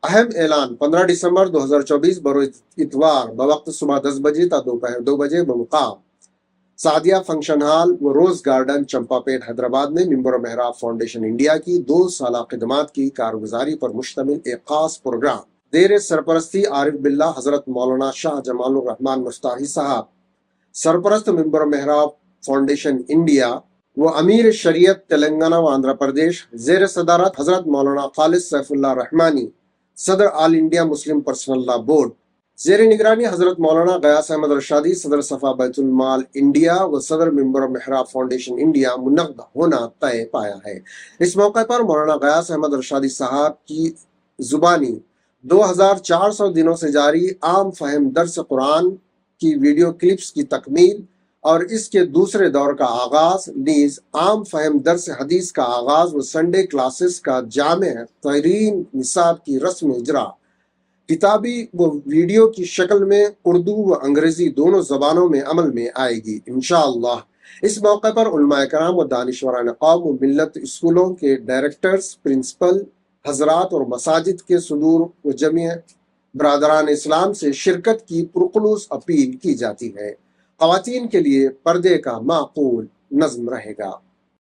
اہم اعلان 15 دسمبر 2024 بروز اتوار بوقت صبح 10 بجے تا دوپہر 2 بجے بمقام سعدیہ فنکشن ہال و روز گارڈن چمپا پیٹ حیدرآباد میں منبر و محراب فاؤنڈیشن انڈیا کی 2 سالہ خدمات کی کارگزاری پر مشتمل ایک خاص پروگرام زیر سرپرستی عارف باللہ حضرت مولانا شاہ جمال الرحمن مفتاحی صاحب، سرپرست منبر و محراب فاؤنڈیشن انڈیا و امیر شریعت تلنگانہ و آندھرا پردیش، زیر صدارت حضرت مولانا خالد سیف اللہ رحمانی، صدر آل انڈیا مسلم پرسنل لا بورڈ، زیر نگرانی حضرت مولانا غیاث احمد رشادی، صدر صفا بیت المال انڈیا و صدر منبر و محراب فاؤنڈیشن انڈیا منعقد ہونا طے پایا ہے۔ اس موقع پر مولانا غیاث احمد رشادی صاحب کی زبانی 2400 دنوں سے جاری عام فہم درس قرآن کی ویڈیو کلپس کی تکمیل اور اس کے دوسرے دور کا آغاز، نیز عام فہم درس حدیث کا آغاز و سنڈے کلاسز کا جامع ترین نصاب کی رسم اجرا کتابی و ویڈیو کی شکل میں اردو و انگریزی دونوں زبانوں میں عمل میں آئے گی انشاءاللہ۔ اس موقع پر علماء کرام و دانشوران قوم و ملت، اسکولوں کے ڈائریکٹرز، پرنسپل حضرات اور مساجد کے صدور و جميع برادران اسلام سے شرکت کی پرخلوص اپیل کی جاتی ہے۔ خواتین کے لیے پردے کا معقول نظم رہے گا۔